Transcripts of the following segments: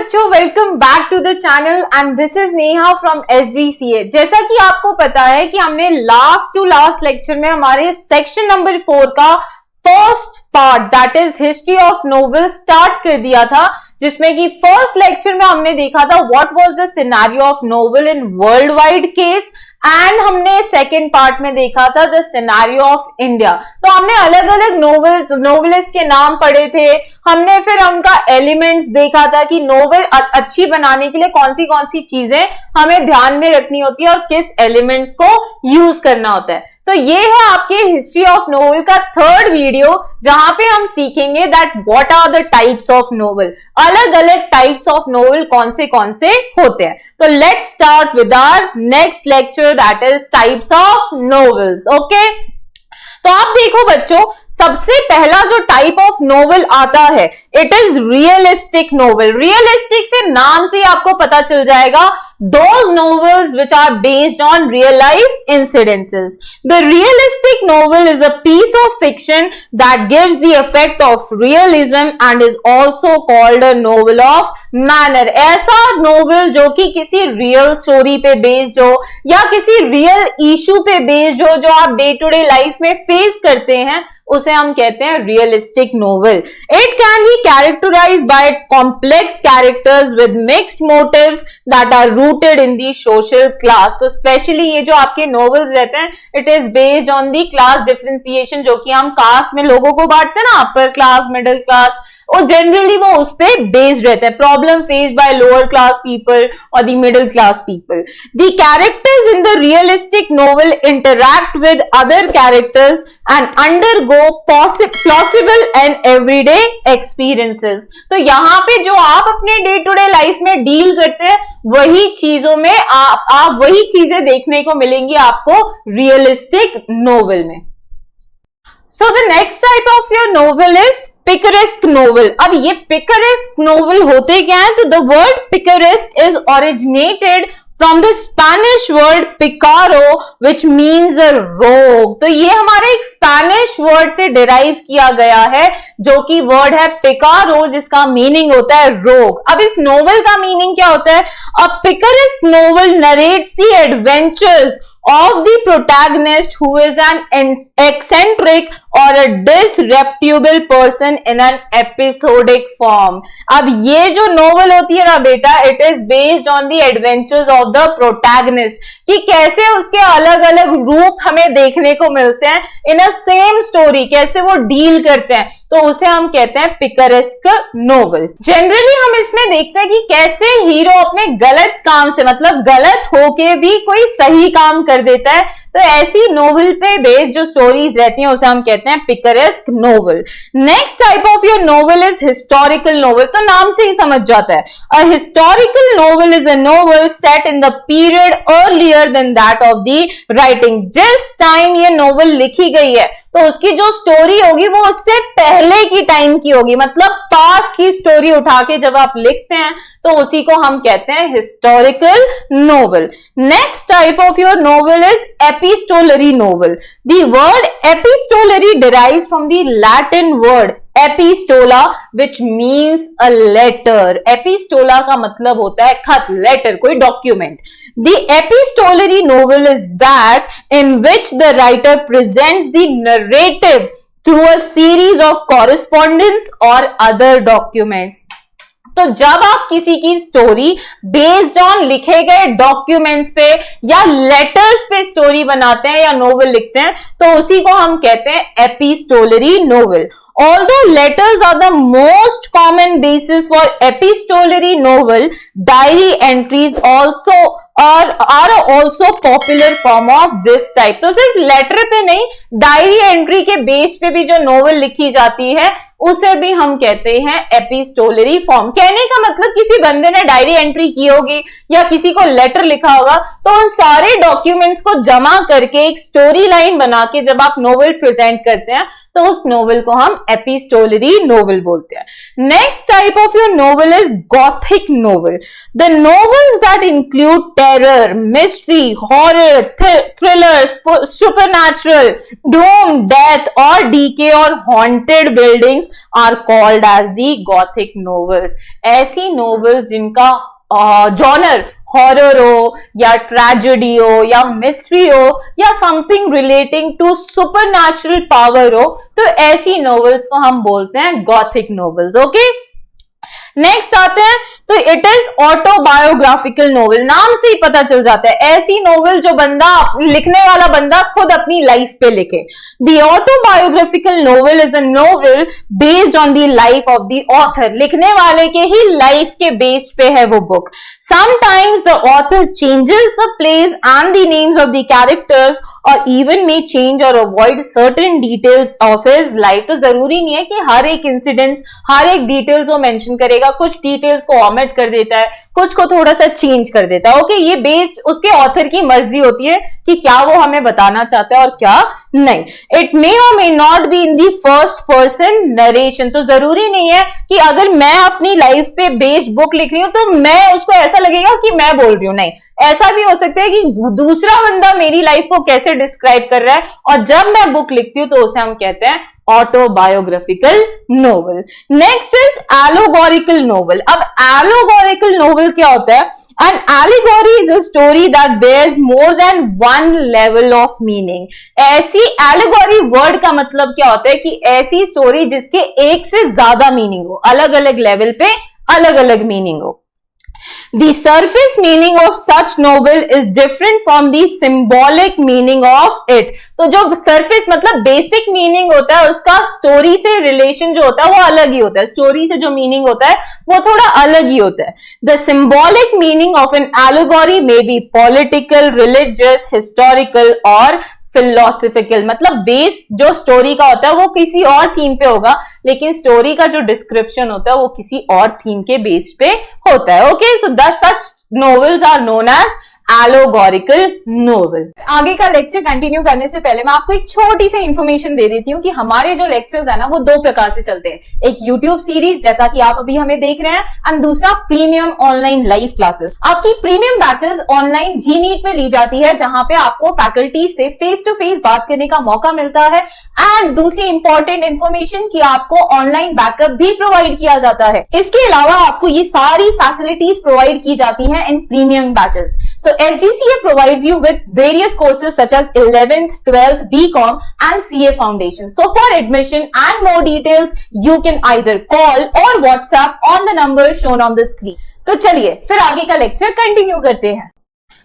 बच्चों, welcome back to the channel and this is Neha from SGCA। जैसा कि आपको पता है कि हमने लास्ट टू लास्ट लेक्चर में हमारे सेक्शन नंबर 4 का first part that is history of novel start कर दिया था, जिसमें कि फर्स्ट लेक्चर में हमने देखा था what was the scenario of novel in world wide case and हमने सेकेंड पार्ट में देखा था द सिनेरियो ऑफ इंडिया। तो हमने अलग अलग नोवेलिस्ट के नाम पढ़े थे, हमने फिर उनका एलिमेंट्स देखा था कि नोवेल अच्छी बनाने के लिए कौन सी चीजें हमें ध्यान में रखनी होती है और किस एलिमेंट्स को यूज करना होता है। तो ये है आपके हिस्ट्री ऑफ नोवेल का थर्ड वीडियो, जहां पे हम सीखेंगे that what are the types of novel, अलग अलग टाइप्स ऑफ नोवेल कौन से होते हैं। तो let's start with our next lecture that is types of novels. Okay, तो आप देखो बच्चों, सबसे पहला जो टाइप ऑफ नोवेल आता है it is realistic novel. Realistic से नाम से आपको पता चल जाएगा, those novels which are based on real life incidences. The realistic novel is a piece of fiction that gives the effect of realism and is also called a novel of manner. ऐसा novel जो कि किसी real story पे based हो या किसी real issue पे based हो जो आप डे टू डे लाइफ में फेस करते हैं, उसे हम कहते हैं realistic novel. It can be characterized by its complex characters with mixed motives that are rooted in the social class. तो स्पेशली ये जो आपके नोवेल्स रहते हैं it is based on the class differentiation, जो कि हम कास्ट में लोगों को बांटते हैं ना, अपर क्लास, मिडिल क्लास, और जनरली वो उस पे बेस्ड रहता है, problem faced by lower class people और the middle class people. The characters in the realistic novel interact with other characters and undergo plausible and everyday experiences. तो यहाँ पे जो आप अपने डे टू डे लाइफ में डील करते हैं वही चीजों में आप वही चीजें देखने को मिलेंगी आपको रियलिस्टिक नोवेल में। So the next type of your novel is picaresque novel. अब ये पिकरेस्क नोवेल होते क्या है? तो the word picaresque is originated from the Spanish word picaro which means a rogue. तो ये हमारे एक स्पेनिश वर्ड से डिराइव किया गया है जो कि वर्ड है पिकारो, जिसका मीनिंग होता है रोग। अब इस नोवेल का मीनिंग क्या होता है? A picaresque novel narrates the adventures of the protagonist who is an eccentric or a disreputable person in an episodic form। अब ये जो नोवेल होती है ना बेटा, it is based on the adventures of the protagonist, कि कैसे उसके अलग अलग रूप हमें देखने को मिलते हैं इन अ सेम स्टोरी, कैसे वो डील करते हैं, तो उसे हम कहते हैं पिकरेस्क नोवेल। जनरली हम इसमें देखते हैं कि कैसे हीरो अपने गलत काम से, मतलब गलत होके भी कोई सही काम कर देता है, तो ऐसी नोवेल पे बेस्ड जो स्टोरीज रहती हैं उसे हम कहते हैं picaresque novel. Next type of your novel is historical novel. तो नाम से ही समझ जाता है, a historical novel is a novel set in the period earlier than that of the writing. जिस टाइम ये नोवेल लिखी गई है तो उसकी जो स्टोरी होगी वो उससे पहले की टाइम की होगी, मतलब पास्ट की स्टोरी उठा के जब आप लिखते हैं तो उसी को हम कहते हैं historical novel. Next type of your novel is epistolary novel. The word epistolary derives from the Latin word epistola which means a letter. Epistola का मतलब होता है खत, लेटर, कोई document. The epistolary novel is that in which the writer presents the narrative through a series of correspondence or other documents। तो जब आप किसी की स्टोरी बेस्ड ऑन लिखे गए डॉक्यूमेंट्स पे या लेटर्स पे स्टोरी बनाते हैं या नोवेल लिखते हैं तो उसी को हम कहते हैं epistolary novel. Although letters are the most common basis for epistolary novel, diary entries also are also popular form of this type। तो सिर्फ लेटर पे नहीं, डायरी एंट्री के बेस पे भी जो नोवेल लिखी जाती है उसे भी हम कहते हैं एपिस्टोलरी फॉर्म। कहने का मतलब किसी बंदे ने डायरी एंट्री की होगी या किसी को लेटर लिखा होगा, तो उन सारे डॉक्यूमेंट्स को जमा करके एक स्टोरी लाइन बना के जब आप नोवेल प्रेजेंट करते हैं तो उस नोवेल को हम एपिस्टोलरी नोवेल बोलते हैं। Next type of your novel is Gothic novel. The novels that include terror, mystery, horror, thriller, supernatural, doom, death or decay or haunted buildings are called as the Gothic novels. ऐसी novels जिनका genre horror हो या tragedy हो या mystery हो या something relating to supernatural power हो, तो ऐसी नॉवेल्स को हम बोलते हैं गॉथिक नॉवेल्स. ओके, नेक्स्ट आते हैं तो इट इज ऑटोबायोग्राफिकल नोवेल. नाम से ही पता चल जाता है ऐसी नोवेल जो बंदा, लिखने वाला बंदा खुद अपनी लाइफ पे लिखे. The autobiographical novel is a novel based on the life of the author. लिखने वाले के ही लाइफ के बेस्ड पे है वो book. Sometimes the author changes the place and the names of the characters और इवन मे चेंज और avoid certain details of his life. तो जरूरी नहीं है कि हर एक इंसिडेंट्स, हर एक डिटेल्स वो मेंशन करेगा, कुछ डिटेल्स को ऑमिट कर देता है, कुछ को थोड़ा सा चेंज कर देता है. ओके, ये बेस्ड उसके ऑथर की मर्जी होती है कि क्या वो हमें बताना चाहता है और क्या नहीं. इट मे और may not be in the first person narration. तो जरूरी नहीं है कि अगर मैं अपनी लाइफ पे बेस्ड बुक लिख रही हूं तो मैं उसको ऐसा लगेगा कि मैं बोल रही हूं. नहीं, ऐसा भी हो सकता है कि दूसरा बंदा मेरी लाइफ को कैसे डिस्क्राइब कर रहा है, और जब मैं बुक लिखती हूं तो उसे हम कहते हैं autobiographical novel. Next is allegorical novel. अब एलोगोरिकल नोवेल क्या होता है? An allegory is a story that bears more than one level of meaning. ऐसी allegory word का मतलब क्या होता है कि ऐसी स्टोरी जिसके एक से ज्यादा मीनिंग हो, अलग अलग लेवल पे अलग अलग मीनिंग हो. The surface meaning of such novel is different from the symbolic meaning of it. तो जो surface मतलब basic meaning होता है उसका स्टोरी से रिलेशन जो होता है वो अलग ही होता है. स्टोरी से जो मीनिंग होता है वो थोड़ा अलग ही होता है. The symbolic meaning of an allegory may be political, religious, historical और फिलोसफिकल. मतलब बेस जो स्टोरी का होता है वो किसी और थीम पे होगा, लेकिन स्टोरी का जो डिस्क्रिप्शन होता है वो किसी और थीम के बेस पे होता है. Okay, so the such novels are known as allegorical novel. आगे का लेक्चर कंटिन्यू करने से पहले मैं आपको एक छोटी सी इंफॉर्मेशन दे देती हूँ कि हमारे जो लेक्चर्स है ना वो दो प्रकार से चलते हैं. एक यूट्यूब सीरीज जैसा कि आप अभी हमें देख रहे हैं, एंड दूसरा प्रीमियम ऑनलाइन लाइव क्लासेस. आपकी प्रीमियम बैचेस ऑनलाइन जीमीट पे ली जाती है, जहां पे आपको फैकल्टी से फेस टू फेस बात करने का मौका मिलता है, एंड दूसरी इंपॉर्टेंट इंफॉर्मेशन की आपको ऑनलाइन बैकअप भी प्रोवाइड किया जाता है. इसके अलावा आपको ये सारी फैसिलिटीज प्रोवाइड की जाती है in premium batches. So SGCA provides you with various courses such as 11th, 12th, BCom and CA Foundation. So for admission and more details, you can either call or WhatsApp on the number shown on the screen. तो चलिए फिर आगे का lecture continue करते हैं.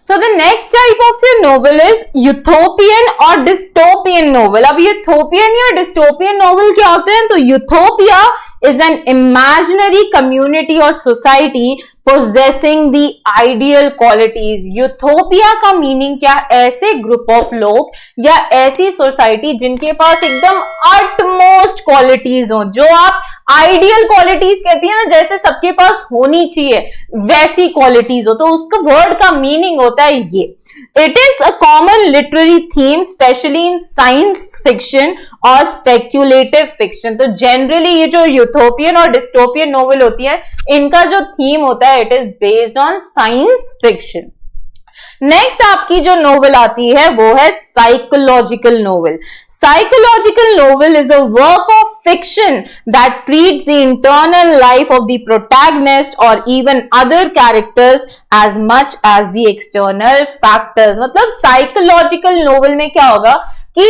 So the next type of your novel is Ethiopian और dystopian novel. अब Ethiopian या डिस्टोपियन नोवेल क्या होते हैं? तो Ethiopia is an imaginary community or society possessing the ideal qualities. Ethiopia का मीनिंग क्या? ऐसे ग्रुप ऑफ लोग या ऐसी सोसाइटी जिनके पास एकदम अटमोस्ट क्वालिटीज हो, जो आप आइडियल क्वालिटीज कहती है ना, जैसे सबके पास होनी चाहिए वैसी क्वालिटीज हो. तो उसका वर्ड का मीनिंग होता है ये. It is a common literary theme specially in science fiction और स्पेक्यूलेटिव फिक्शन. तो जनरली ये जो यूथोपियन और डिस्टोपियन नोवेल होती है, इनका जो थीम होता है it is based on science fiction. Next आपकी जो नोवेल आती है वो है psychological novel. Psychological novel is a work of fiction that treats the internal life of the protagonist or even other characters as much as the external factors. मतलब psychological novel में क्या होगा कि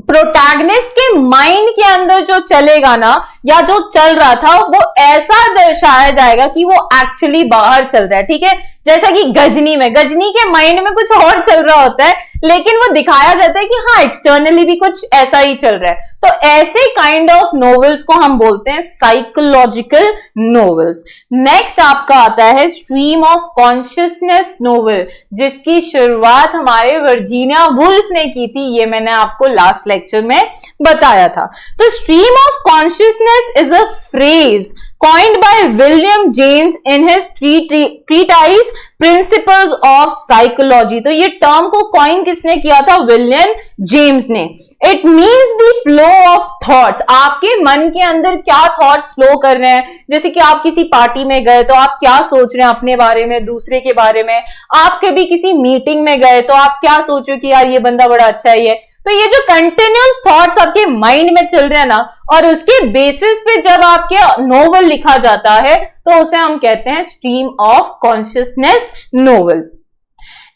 प्रोटैगनिस्ट के माइंड के अंदर जो चलेगा ना, या जो चल रहा था, वो ऐसा दर्शाया जाएगा कि वो एक्चुअली बाहर चल रहा है. ठीक है, जैसा कि गजनी में, गजनी के माइंड में कुछ और चल रहा होता है, लेकिन वो दिखाया जाता है कि हाँ एक्सटर्नली भी कुछ ऐसा ही चल रहा है. तो ऐसे काइंड ऑफ नोवेल्स को हम बोलते हैं साइकोलॉजिकल नोवेल्स. नेक्स्ट आपका आता है स्ट्रीम ऑफ कॉन्शियसनेस नोवेल, जिसकी शुरुआत हमारे वर्जीनिया वुल्फ ने की थी. ये मैंने आपको लास्ट लेक्चर में बताया था. तो stream of consciousness is a phrase coined by William James in his treatise Principles of Psychology. Psychology. तो ये टर्म को कॉइन किसने किया था? विलियम जेम्स ने। It means the flow of thoughts, आपके मन के अंदर क्या थॉट्स फ्लो कर रहे हैं। जैसे कि आप किसी पार्टी में गए तो आप क्या सोच रहे हैं अपने बारे में, दूसरे के बारे में। आप कभी किसी मीटिंग में गए तो आप क्या सोचो कि यार ये बंदा बड़ा अच्छा है। तो ये जो कंटिन्यूस थॉट्स आपके माइंड में चल रहे हैं ना, और उसके बेसिस पे जब आपके नोवेल लिखा जाता है तो उसे हम कहते हैं stream of consciousness novel.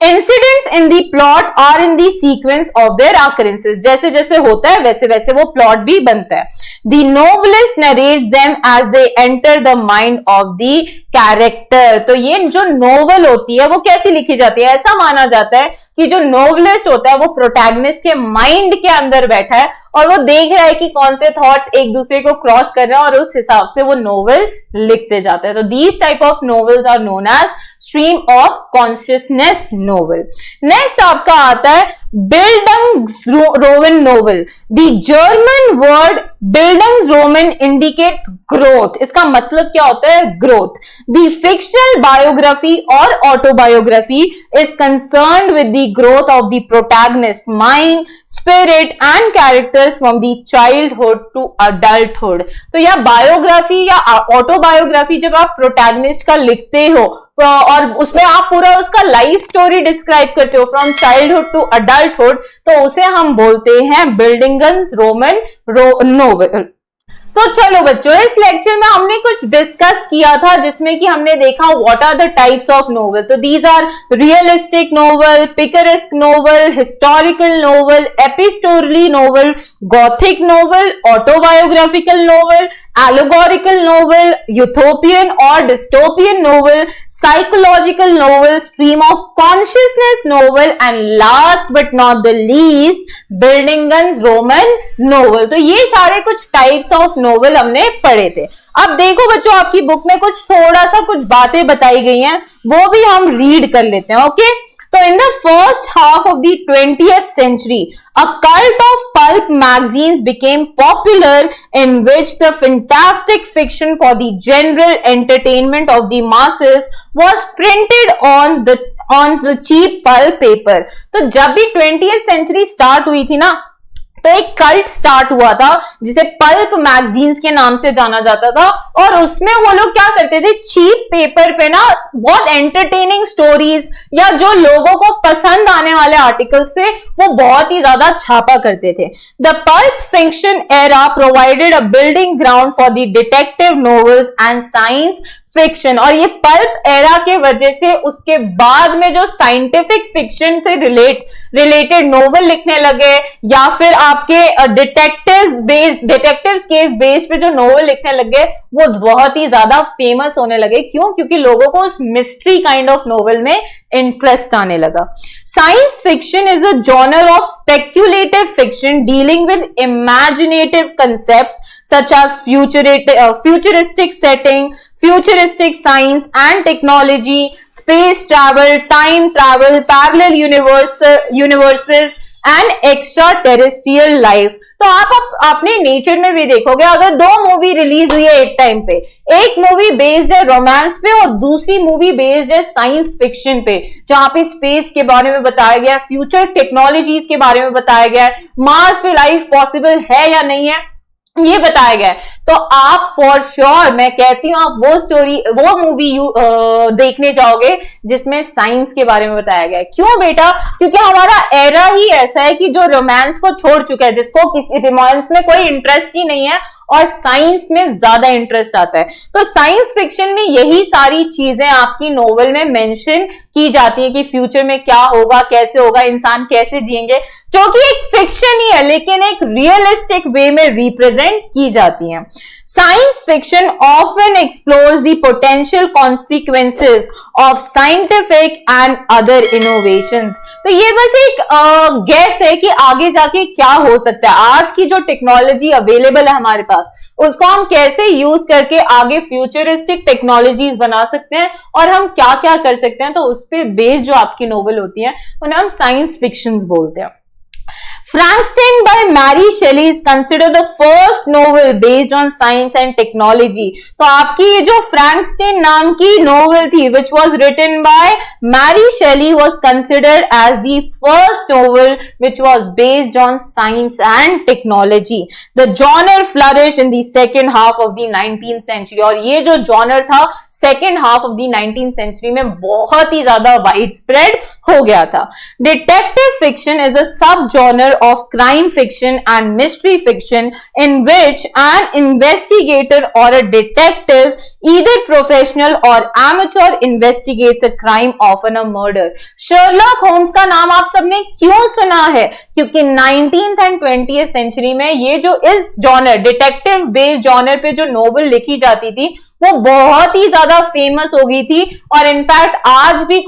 Incidents in the plot are in the sequence of their occurrences, जैसे जैसे होता है वैसे वैसे वो प्लॉट भी बनता है। The novelist narrates them as they enter the mind of the character. तो ये जो नोवेल होती है वो कैसी लिखी जाती है? ऐसा माना जाता है कि जो नोवेलिस्ट होता है वो प्रोटैगनिस्ट के माइंड के अंदर बैठा है और वो देख रहा है कि कौन से थॉट्स एक दूसरे को क्रॉस कर रहे हैं और उस हिसाब से वो नोवेल लिखते जाते हैं। तो these type of novels are known as stream of consciousness novel. Next आपका आता है bildungsroman novel. The German word bildungsroman indicates growth. इसका मतलब क्या होता है? ग्रोथ। द फिक्शनल बायोग्राफी और autobiography is concerned with the growth of the protagonist mind, spirit and characters from the childhood to adulthood. तो यह बायोग्राफी या autobiography जब आप प्रोटैगनिस्ट का लिखते हो और उसमें आप पूरा उसका लाइफ स्टोरी डिस्क्राइब करते हो फ्रॉम चाइल्डहुड टू अडल्टहुड, तो उसे हम बोलते हैं बिल्डिंग्सरोमन नोवेल। तो चलो बच्चों, इस लेक्चर में हमने कुछ डिस्कस किया था जिसमें कि हमने देखा what are the types of novel. तो these are realistic novel, picaresque novel, historical novel, epistolary novel, gothic novel, autobiographical novel, allegorical novel, utopian और dystopian novel, psychological novel, stream of consciousness novel and last but not the least bildungsroman novel. तो ये सारे कुछ types of novel हमने पढ़े थे। अब देखो बच्चों, आपकी बुक में कुछ थोड़ा सा कुछ बातें बताई गई हैं, वो भी हम रीड कर लेते हैं। ओके, तो in the first half of the 20th century, a cult of pulp magazines became popular in which the fantastic fiction for the general entertainment of the masses was printed on the cheap pulp paper। तो जब भी 20th century start हुई थी ना, तो एक cult start हुआ था जिसे पल्प मैगजीन्स के नाम से जाना जाता था, और उसमें वो लोग क्या करते थे, चीप पेपर पे ना बहुत एंटरटेनिंग स्टोरीज या जो लोगों को पसंद आने वाले आर्टिकल्स थे वो बहुत ही ज्यादा छापा करते थे। The pulp fiction era provided a building ground for the detective novels and science fiction. और ये पल्प एरा के वजह से उसके बाद में जो साइंटिफिक फिक्शन से रिलेटेड नोवेल लिखने लगे या फिर आपके डिटेक्टिव्स केस बेस्ड पे जो नोवेल लिखने लगे वो बहुत ही ज्यादा फेमस होने लगे। क्यों? क्योंकि लोगों को उस मिस्ट्री काइंड ऑफ नोवेल में इंटरेस्ट आने लगा। Science fiction is a genre of speculative fiction dealing with imaginative concepts such as futuristic setting, futuristic science and technology, space travel, time travel, parallel universes and extraterrestrial life। तो आप अपने nature में भी देखोगे, अगर दो मूवी रिलीज हुई है एक टाइम पे, एक मूवी बेस्ड है रोमांस पे और दूसरी मूवी बेस्ड है साइंस फिक्शन पे, जहां पे स्पेस के बारे में बताया गया है, फ्यूचर टेक्नोलॉजीज के बारे में बताया गया है, मार्स पे लाइफ पॉसिबल है या नहीं है ये बताया गया है, तो आप फॉर श्योर मैं कहती हूं आप वो मूवी देखने जाओगे जिसमें साइंस के बारे में बताया गया है। क्यों बेटा? क्योंकि हमारा एरा ही ऐसा है कि जो रोमांस को छोड़ चुका है, जिसको किसी रोमांस में कोई इंटरेस्ट ही नहीं है और साइंस में ज्यादा इंटरेस्ट आता है। तो साइंस फिक्शन में यही सारी चीजें आपकी नोवेल में मेंशन की जाती है कि फ्यूचर में क्या होगा, कैसे होगा, इंसान कैसे जिएंगे, जो कि एक फिक्शन ही है लेकिन एक रियलिस्टिक वे में रिप्रेजेंट की जाती है। Science fiction often explores the potential consequences of scientific and other innovations। तो ये बस एक गैस है कि आगे जाके क्या हो सकता है, आज की जो टेक्नोलॉजी अवेलेबल है हमारे पास उसको हम कैसे यूज करके आगे फ्यूचरिस्टिक टेक्नोलॉजीज बना सकते हैं और हम क्या क्या कर सकते हैं। तो उस पे बेस्ड जो आपकी नोवेल होती है उन्हें हम साइंस फिक्शंस बोलते हैं। Frankenstein by Mary Shelley is considered the first novel based on science and technology. तो आपकी ये जो Frankenstein नाम की novel थी, which was written by Mary Shelley, was considered as the first novel which was based on science and technology. The genre flourished in the second half of the 19th century. और ये जो genre था second half of the 19th century में बहुत ही ज्यादा widespread हो गया था. Detective fiction is a sub-genre of crime fiction and mystery fiction in which an investigator or a detective, either professional or amateur, investigates a crime, often a murder. Sherlock Holmes का नाम आप सबने क्यों सुना है? क्योंकि 19th and 20th century में ये जो इस जॉनर डिटेक्टिव बेस्ड जॉनर पे जो नोवेल लिखी जाती थी वो बहुत ही ज्यादा फेमस हो गई थी. और इनफैक्ट आज भी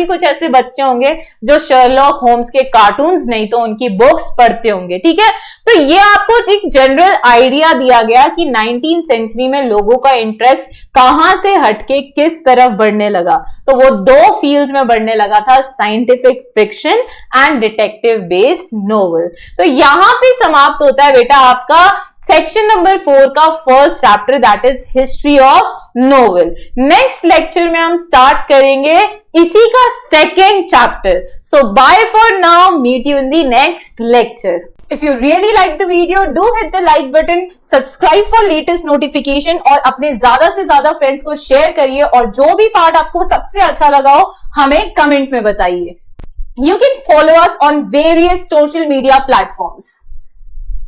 कुछ ऐसे बच्चे होंगे जो शर्लॉक होम्स के कार्टून्स नहीं तो उनकी बुक्स पढ़ते होंगे. ठीक है, तो ये आपको एक जनरल आइडिया दिया गया कि 19th सेंचुरी में लोगों का इंटरेस्ट कहां से हटके किस तरफ बढ़ने लगा. तो वो दो फील्ड्स में बढ़ने लगा था, scientific fiction and detective based novel. तो यहां पे समाप्त होता है बेटा आपका सेक्शन नंबर 4 का first chapter, that is history of novel. Next lecture में हम स्टार्ट करेंगे इसी का second chapter. So bye for now, meet you in the next lecture. If you really like the video, do hit the like button, subscribe for latest notification और अपने ज्यादा से ज्यादा फ्रेंड्स को शेयर करिए. और जो भी पार्ट आपको सबसे अच्छा लगा हो हमें कमेंट में बताइए. You can follow us on various social media platforms.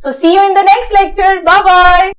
So see you in the next lecture. Bye bye.